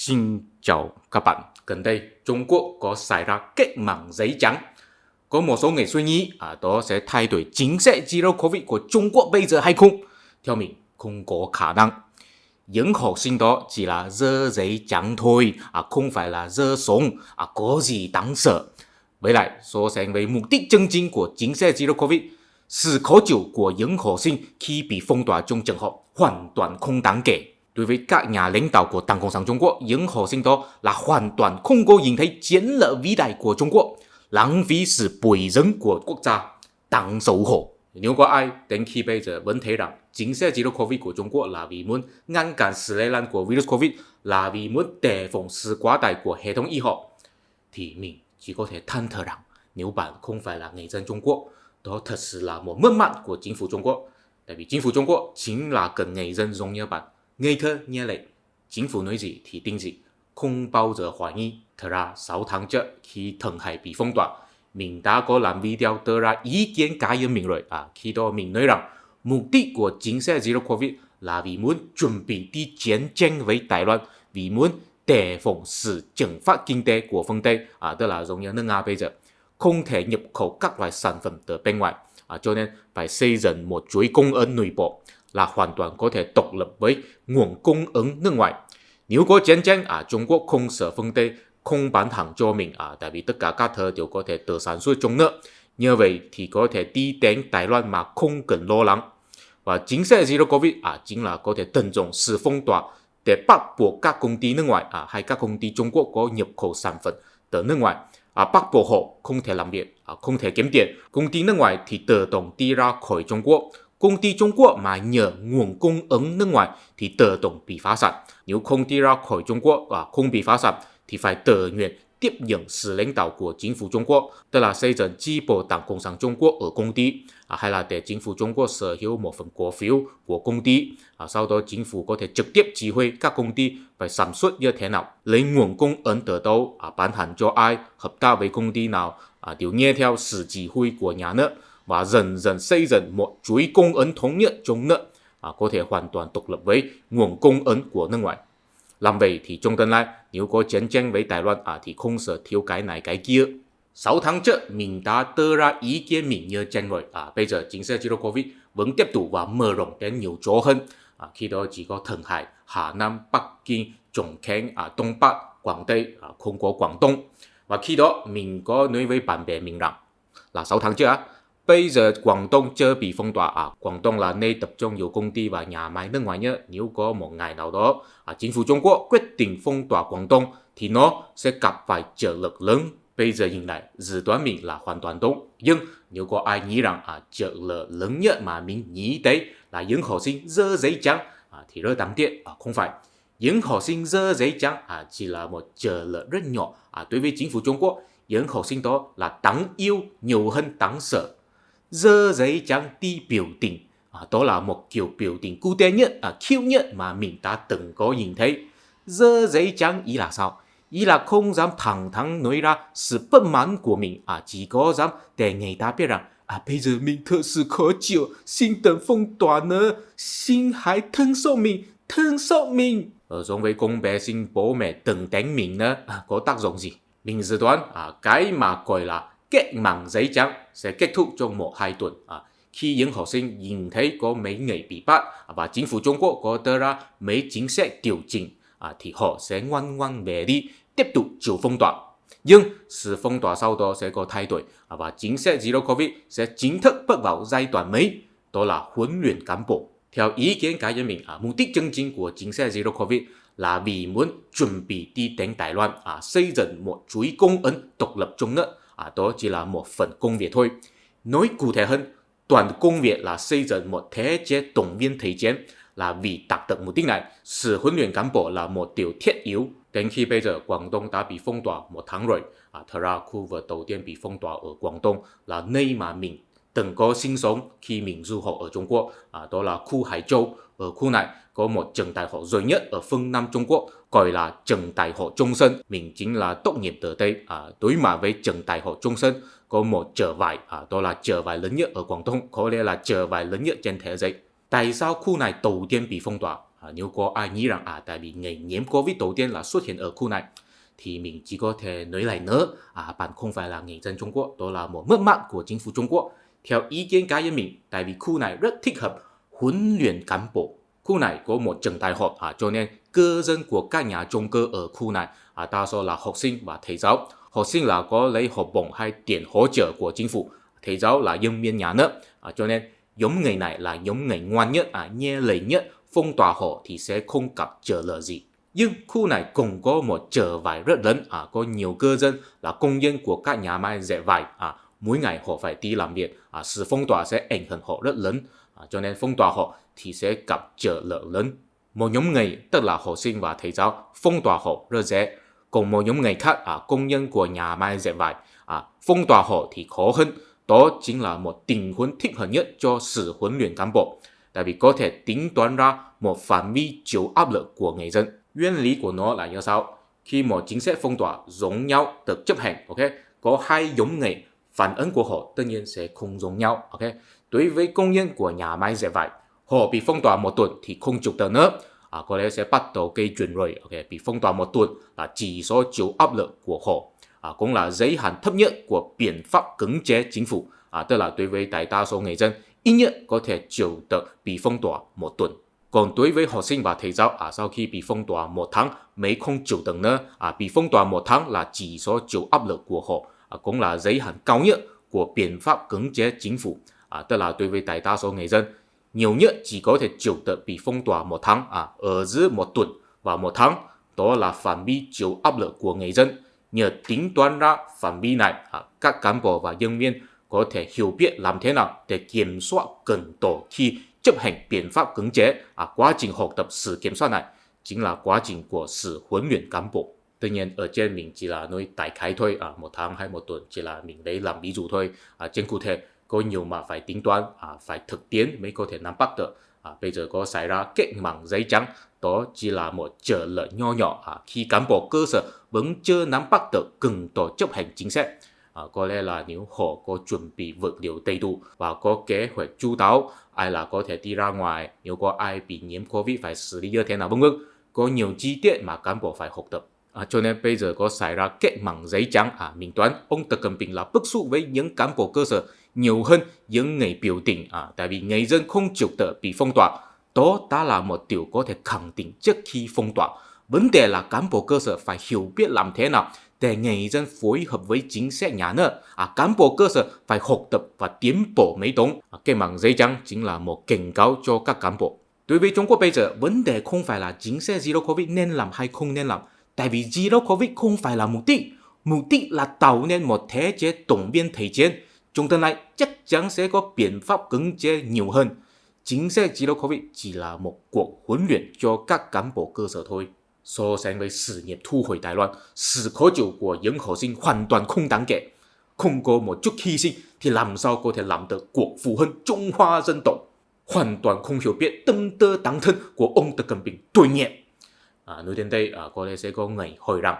Xin chào các bạn. Gần đây, Trung Quốc có xảy ra cách mạng giấy trắng. Có một số người suy nghĩ đó sẽ thay đổi chính sách Zero Covid của Trung Quốc bây giờ hay không? Theo mình, không có khả năng. Những học sinh đó chỉ là dơ giấy trắng thôi, không phải là dơ súng, có gì đáng sợ. Với lại, so sánh với mục đích chân chính của chính sách Zero Covid, sự khó chịu của những học sinh khi bị phong tỏa trong trường học hoàn toàn không đáng kể. Đối với các nhà lãnh đạo của Đảng Cộng sản Trung Quốc, những học sinh đó là hoàn toàn không có nhìn thấy chiến lợi vĩ đại của Trung Quốc, lãng phí sự bồi dưỡng của quốc gia, đáng xấu hổ. Nếu có ai đến khi bây giờ vẫn thấy rằng chính sách Zero Covid của Trung Quốc là vì muốn ngăn cản sự lây lan của virus Covid, là vì muốn đề phòng sự quá tải của hệ thống y học, thì mình chỉ có thể than thở rằng nếu bạn không phải là người dân Trung Quốc, đó thật sự là một mất mát của chính phủ Trung Quốc. Tại vì chính phủ Trung Quốc chính là cần người dân giống như bạn, ngây thơ nghe lệnh, chính phủ nói gì thì tin gì, không bao giờ hoài nghi. Thật ra 6 tháng trước khi Thượng Hải bị phong tỏa, mình đã có làm video đưa ra ý kiến cá nhân mình rồi. Khi đó mình nói rằng mục đích của chính sách Zero Covid là vì muốn chuẩn bị đi chiến tranh với Đài Loan, vì muốn đề phòng sự trừng phạt kinh tế của phương Tây, tức là giống như nước Nga bây giờ không thể nhập khẩu các loại sản phẩm từ bên ngoài, cho nên phải xây dựng một chuỗi cung ứng nội bộ là hoàn toàn có thể độc lập với nguồn cung ứng nước ngoài. Nếu có chiến tranh, Trung Quốc không sợ phương Tây không bán hàng cho mình, tại vì tất cả các thứ đều có thể tự sản xuất trong nước. Như vậy thì có thể đi đến Đài Loan mà không cần lo lắng. Và chính sách Zero Covid chính là có thể tận dụng sự phong tỏa để bắt buộc các công ty nước ngoài hay các công ty Trung Quốc có nhập khẩu sản phẩm từ nước ngoài, bắt buộc họ không thể làm việc, không thể kiếm tiền. Công ty nước ngoài thì tự động đi ra khỏi Trung Quốc. Công ty Trung Quốc mà nhờ nguồn cung ứng nước ngoài thì tự động bị phá sản. Nếu không đi ra khỏi Trung Quốc không bị phá sản thì phải tự nguyện tiếp nhận sự lãnh đạo của chính phủ Trung Quốc, tức là xây dựng chi bộ Đảng Cộng sản Trung Quốc ở công ty, hay là để chính phủ Trung Quốc sở hữu một phần cổ phiếu của công ty. Sau đó chính phủ có thể trực tiếp chỉ huy các công ty phải sản xuất như thế nào, lấy nguồn cung ứng từ đâu, bán hàng cho ai, hợp tác với công ty nào, đều nghe theo sự chỉ huy của nhà nước, và dần dần xây dựng một chuỗi cung ứng thống nhất trong nước, có thể hoàn toàn độc lập với nguồn cung ứng của nước ngoài. Làm vậy thì trong tương lai nếu có chiến tranh với Đài Loan thì không sợ thiếu cái này cái kia. 6 tháng trước mình đã đưa ra ý kiến mình như trên rồi. Bây giờ chính sách Zero Covid vẫn tiếp tục và mở rộng đến nhiều chỗ hơn. Khi đó chỉ có Thượng Hải, Hà Nam, Bắc Kinh, Trùng Khánh, Đông Bắc, Quảng Tây, không có Quảng Đông. Và khi đó mình có nói với bạn bè mình rằng là 6 tháng trước bây giờ Quảng Đông chưa bị phong tỏa. Quảng Đông là nơi tập trung nhiều công ty và nhà máy nước ngoài nhé. Nếu có một ngày nào đó chính phủ Trung Quốc quyết định phong tỏa Quảng Đông thì nó sẽ gặp phải trở lực lớn. Bây giờ nhìn lại, dự đoán mình là hoàn toàn đúng. Nhưng nếu có ai nghĩ rằng trở lực lớn nhất mà mình nghĩ đấy là những học sinh dơ giấy trắng thì rất đáng tiếc. Không phải. Những học sinh dơ giấy trắng chỉ là một trở lực rất nhỏ. Đối với chính phủ Trung Quốc, những học sinh đó là đáng yêu nhiều hơn đáng sợ. Dơ giấy trắng đi biểu tình, đó là một kiểu biểu tình cụ thể nhất, cute nhất mà mình đã từng có nhìn thấy. Dơ giấy trắng ý là sao? Ý là không dám thẳng thắn nói ra sự bất mãn của mình, chỉ có dám để người ta biết rằng bây giờ mình thật sự khó chịu, xin đừng phong tỏa nữa, xin hãy thương xót mình. Giống với con bé xin bố mẹ đừng đánh mình nữa, có tác dụng gì? Mình dự đoán cái mà gọi là cách mạng giấy trắng sẽ kết thúc trong 1-2 tuần. Khi những học sinh nhìn thấy có mấy người bị bắt và chính phủ Trung Quốc có đưa ra mấy chính sách điều chỉnh thì họ sẽ ngoan ngoãn về đi, tiếp tục chịu phong tỏa. Nhưng sự phong tỏa sau đó sẽ có thay đổi và chính sách Zero Covid sẽ chính thức bước vào giai đoạn mới, đó là huấn luyện cán bộ. Theo ý kiến cá nhân mình, mục đích chân chính của chính sách Zero Covid là vì muốn chuẩn bị đi đến Đài Loan, xây dựng một chuỗi cung ứng độc lập trong nước. Đó chỉ là một phần công việc thôi. Nói cụ thể hơn, toàn công việc là xây dựng một thể chế động viên thời chiến. Là vì đạt được mục đích này, sự huấn luyện cán bộ là một điều thiết yếu. Đến khi bây giờ Quảng Đông đã bị phong tỏa 1 tháng rồi, thật ra khu vực đầu tiên bị phong tỏa ở Quảng Đông là nơi mà mình từng có sinh sống khi mình du học ở Trung Quốc, đó là khu Hải Châu. Ở khu này có một trường đại học duy nhất ở phương Nam Trung Quốc, gọi là trường đại học Trung Sơn. Mình chính là tốt nghiệp từ đây. Đối mặt với trường đại học Trung Sơn có một chợ vải, đó là chợ vải lớn nhất ở Quảng Đông, có lẽ là chợ vải lớn nhất trên thế giới. Tại sao khu này đầu tiên bị phong tỏa? nếu có ai nghĩ rằng tại vì ngày nhiễm Covid đầu tiên là xuất hiện ở khu này, thì mình chỉ có thể nói lại nữa, bạn không phải là người dân Trung Quốc, đó là một mất mát của chính phủ Trung Quốc. Theo ý kiến cá nhân mình, tại vì khu này rất thích hợp huấn luyện cán bộ. Khu này có một trường đại học, cho nên cư dân của các nhà trung cư ở khu này đa số là học sinh và thầy giáo. Học sinh là có lấy học bổng hay tiền hỗ trợ của chính phủ, thầy giáo là nhân viên nhà nước, cho nên nhóm người này là nhóm người ngoan nhất, nghe lời nhất, phong tỏa họ thì sẽ không gặp trở ngại gì. Nhưng khu này cũng có một trở ngại rất lớn, có nhiều cư dân là công nhân của các nhà máy dệt vải, mỗi ngày họ phải đi làm việc, sự phong tỏa sẽ ảnh hưởng họ rất lớn, cho nên phong tỏa họ thì sẽ gặp trở ngại lớn. Một nhóm người tức là học sinh và thầy giáo phong tỏa họ rất dễ, còn một nhóm người khác công nhân của nhà máy dệt vải phong tỏa họ thì khó hơn. Đó chính là một tình huống thích hợp nhất cho sự huấn luyện cán bộ, tại vì có thể tính toán ra một phạm vi chịu áp lực của người dân. Nguyên lý của nó là như sau: khi một chính sách phong tỏa giống nhau được chấp hành, có hai nhóm người, phản ứng của họ tất nhiên sẽ không giống nhau. Đối với công nhân của nhà máy dệt vải, họ bị phong tỏa một tuần thì không chịu được nữa, có lẽ sẽ bắt đầu gây chuyện rồi. Bị phong tỏa một tuần là chỉ số chịu áp lực của họ, cũng là giới hạn thấp nhất của biện pháp cưỡng chế chính phủ, tức là đối với đại đa số người dân ít nhất có thể chịu được bị phong tỏa một tuần. Còn đối với học sinh và thầy giáo, sau khi bị phong tỏa một tháng mới không chịu được nữa, bị phong tỏa một tháng là chỉ số chịu áp lực của họ, cũng là giới hạn cao nhất của biện pháp cưỡng chế chính phủ, tức là đối với đại đa số người dân nhiều nhất chỉ có thể chịu được bị phong tỏa một tháng, ở giữa một tuần và một tháng, đó là phạm vi chịu áp lực của người dân. Nhờ tính toán ra phạm vi này, các cán bộ và nhân viên có thể hiểu biết làm thế nào để kiểm soát cân tổ khi chấp hành biện pháp cưỡng chế. Quá trình học tập sự kiểm soát này chính là quá trình của sự huấn luyện cán bộ. Tuy nhiên ở trên mình chỉ là nói đại khái thôi, một tháng hay một tuần chỉ là mình lấy làm ví dụ thôi. Trên cụ thể có nhiều mà phải tính toán, phải thực tiễn mới có thể nắm bắt được. Bây giờ có xảy ra cách mạng giấy trắng, đó chỉ là một trở ngại nho nhỏ khi cán bộ cơ sở vẫn chưa nắm bắt được từng tổ chấp hành chính sách. Có lẽ là nếu họ có chuẩn bị vật liệu đầy đủ và có kế hoạch chu đáo, ai là có thể đi ra ngoài, nếu có ai bị nhiễm Covid phải xử lý như thế nào, vân vân, có nhiều chi tiết mà cán bộ phải học tập. Cho nên bây giờ có xảy ra cách mạng giấy trắng, mình đoán ông Tập Cận Bình là bức xúc với những cán bộ cơ sở nhiều hơn những người biểu tình, tại vì người dân không chịu được bị phong tỏa. Đó đã là một điều có thể khẳng định trước khi phong tỏa. Vấn đề là cán bộ cơ sở phải hiểu biết làm thế nào để người dân phối hợp với chính sách nhà nước. Cán bộ cơ sở phải học tập và tiến bộ mới đúng. Cái mạng giấy trắng chính là một cảnh cáo cho các cán bộ. Đối với Trung Quốc bây giờ, vấn đề không phải là chính sách Zero Covid nên làm hay không nên làm. Tại vì Zero Covid không phải là mục đích. Mục đích là tạo nên một thể chế tổng biên thể chiến. Trong tương lai chắc chắn sẽ có biện pháp cưỡng chế nhiều hơn. Chính sách Zero Covid chỉ là một cuộc huấn luyện cho các cán bộ cơ sở thôi. So sánh với sự nghiệp thu hồi Đài Loan, sự khó chịu của những học sinh hoàn toàn không đáng kể. Không có một chút hy sinh thì làm sao có thể làm được cuộc phụ hân Trung Hoa dân tộc. Hoàn toàn không hiểu biết tâm tư tăng thân của ông Tập Cận Bình tội nghiệp. Nói đến đây có lẽ sẽ có người hỏi rằng,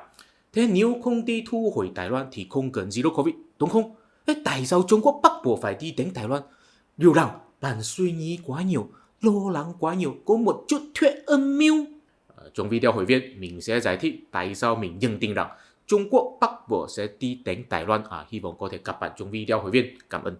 thế nếu không đi thu hồi Đài Loan thì không cần Zero Covid, đúng không? Thế tại sao Trung Quốc bắt buộc phải đi đến Đài Loan? Điều rằng bạn suy nghĩ quá nhiều, lo lắng quá nhiều, có một chút thuyết âm mưu. Trong video hội viên, mình sẽ giải thích tại sao mình nhận tin rằng Trung Quốc bắt buộc sẽ đi đến Đài Loan. Hy vọng có thể gặp bạn trong video hội viên. Cảm ơn.